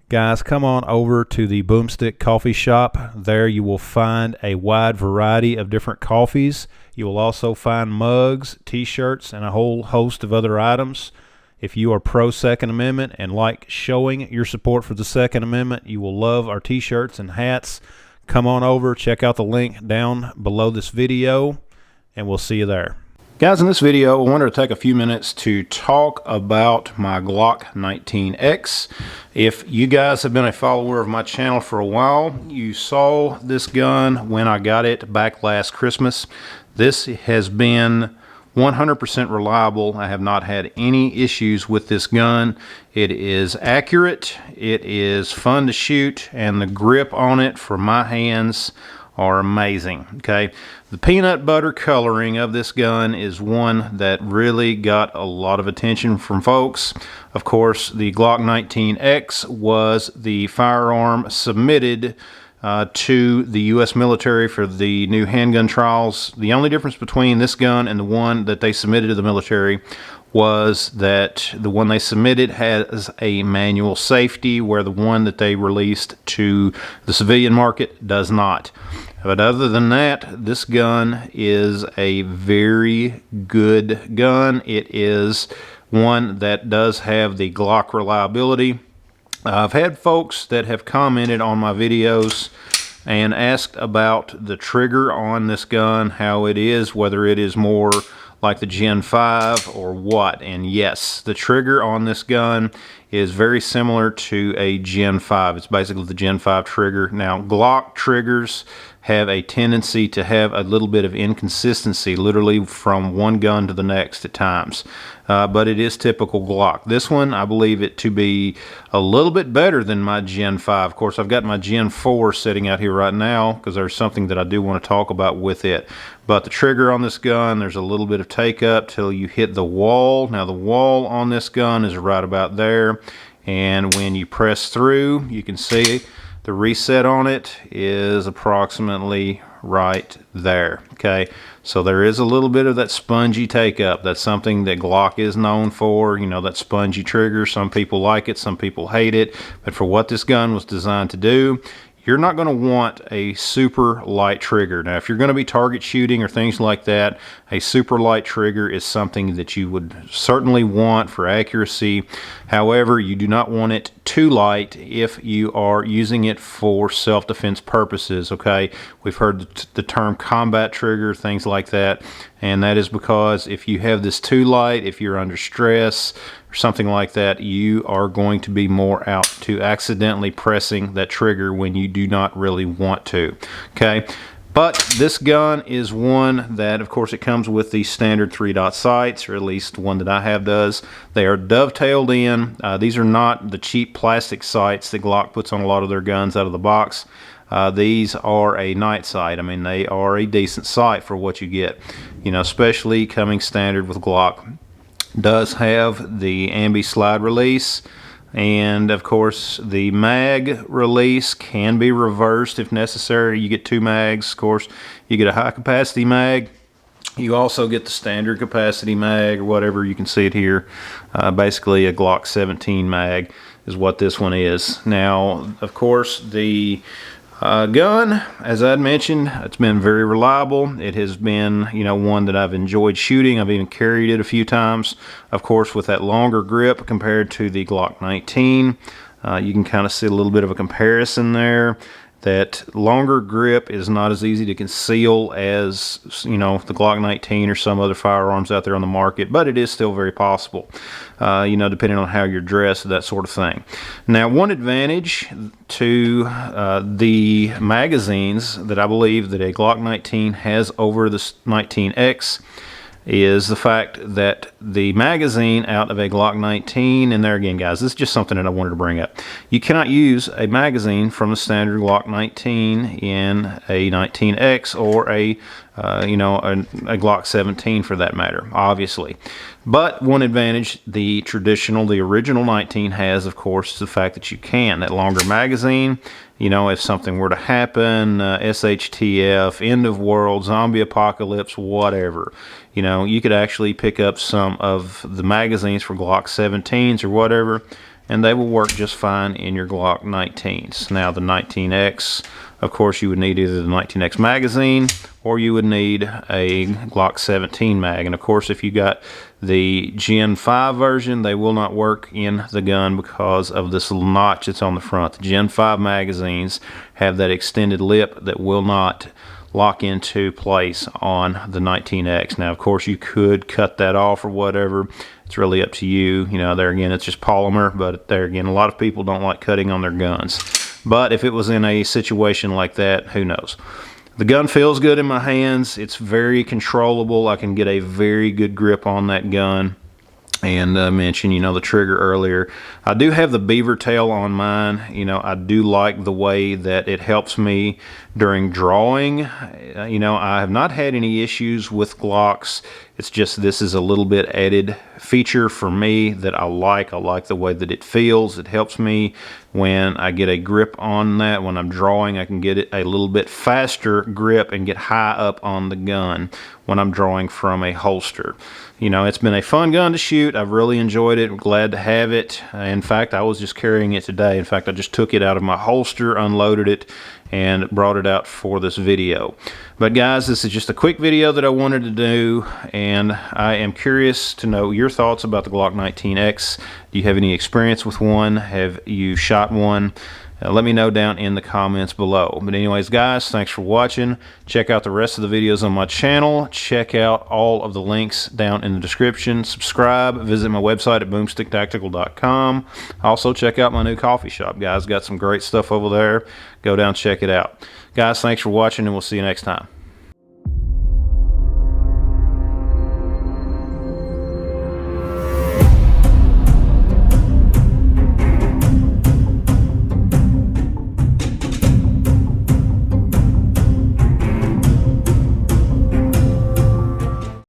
Guys, come on over to the Boomstick Coffee Shop. There you will find a wide variety of different coffees. You will also find mugs, t-shirts, and a whole host of other items. If you are pro Second Amendment and like showing your support for the Second Amendment, you will love our t-shirts and hats. Come on over, check out the link down below this video, and we'll see you there. Guys, in this video, I wanted to take a few minutes to talk about my Glock 19x. If you guys have been a follower of my channel for a while, you saw this gun when I got it back last Christmas. This has been 100% reliable. I have not had any issues with this gun. It is accurate, it is fun to shoot, and the grip on it for my hands are amazing. Okay, the peanut butter coloring of this gun is one that really got a lot of attention from folks. Of course, the Glock 19x was the firearm submitted to the U.S. military for the new handgun trials. The only difference between this gun and the one that they submitted to the military was that the one they submitted has a manual safety, where the one that they released to the civilian market does not. But other than that, this gun is a very good gun. It is one that does have the Glock reliability. I've had folks that have commented on my videos and asked about the trigger on this gun, how it is, whether it is more like the Gen 5 or what. And yes, the trigger on this gun is very similar to a Gen 5. It's basically the Gen 5 trigger. Now, Glock triggers have a tendency to have a little bit of inconsistency, literally from one gun to the next at times. But it is typical Glock. This one, I believe it to be a little bit better than my Gen 5. Of course, I've got my Gen 4 sitting out here right now because there's something that I do want to talk about with it. But the trigger on this gun, there's a little bit of take up till you hit the wall. Now, the wall on this gun is right about there. And when you press through, you can see the reset on it is approximately right there. Okay, so there is a little bit of that spongy take up. That's something that Glock is known for, you know, that spongy trigger. Some people like it, some people hate it, but for what this gun was designed to do, you're not going to want a super light trigger. Now, if you're going to be target shooting or things like that, a super light trigger is something that you would certainly want for accuracy. However, you do not want it too light if you are using it for self-defense purposes. Okay, we've heard the term combat trigger, things like that, and that is because if you have this too light, if you're under stress or something like that, you are going to be more out to accidentally pressing that trigger when you do not really want to. Okay, but this gun is one that, of course, it comes with the standard 3-dot sights, or at least one that I have does. They are dovetailed in. These are not the cheap plastic sights that Glock puts on a lot of their guns out of the box. These are a night sight. I mean, they are a decent sight for what you get, you know, especially coming standard with Glock. Does have the ambi slide release, and of course the mag release can be reversed if necessary. You get 2 mags. Of course, you get a high capacity mag. You also get the standard capacity mag, or whatever, you can see it here. Basically a Glock 17 mag is what this one is. Now, of course, the gun, as I'd mentioned, it's been very reliable. It has been, you know, one that I've enjoyed shooting. I've even carried it a few times, of course, with that longer grip compared to the Glock 19. You can kind of see a little bit of a comparison there. That longer grip is not as easy to conceal as, you know, the Glock 19 or some other firearms out there on the market, but it is still very possible, you know, depending on how you're dressed, that sort of thing. Now, one advantage to the magazines that I believe that a Glock 19 has over the 19x is the fact that the magazine out of a Glock 19, and there again, guys, this is just something that I wanted to bring up. You cannot use a magazine from the standard Glock 19 in a 19X or a Glock 17 for that matter, obviously. But one advantage the original 19 has, of course, is the fact that you can. That longer magazine, you know, if something were to happen, SHTF, end of world, zombie apocalypse, whatever, you know, you could actually pick up some of the magazines for Glock 17s or whatever and they will work just fine in your Glock 19s. Now the 19x, of course, you would need either the 19x magazine or you would need a Glock 17 mag. And of course, if you got the Gen 5 version, they will not work in the gun because of this little notch that's on the front. The Gen 5 magazines have that extended lip that will not lock into place on the 19x. Now, of course, you could cut that off or whatever. It's really up to you. You know, there again, it's just polymer, but there again, a lot of people don't like cutting on their guns. But if it was in a situation like that, who knows? The gun feels good in my hands. It's very controllable. I can get a very good grip on that gun. And I mentioned, you know, the trigger earlier. I do have the beaver tail on mine. You know, I do like the way that it helps me during drawing. You know, I have not had any issues with Glocks. It's just this is a little bit added feature for me that I like. I like the way that it feels. It helps me when I get a grip on that. When I'm drawing, I can get it a little bit faster grip and get high up on the gun when I'm drawing from a holster. You know, it's been a fun gun to shoot. I've really enjoyed it. I'm glad to have it. In fact, I was just carrying it today. In fact, I just took it out of my holster, unloaded it, and brought it out for this video. But guys, this is just a quick video that I wanted to do, and I am curious to know your thoughts about the Glock 19x. Do you have any experience with one? Have you shot one? Let me know down in the comments below. But anyways, guys, thanks for watching. Check out the rest of the videos on my channel. Check out all of the links down in the description. Subscribe. Visit my website at boomsticktactical.com. Also, check out my new coffee shop, guys. Got some great stuff over there. Go down, check it out. Guys, thanks for watching, and we'll see you next time.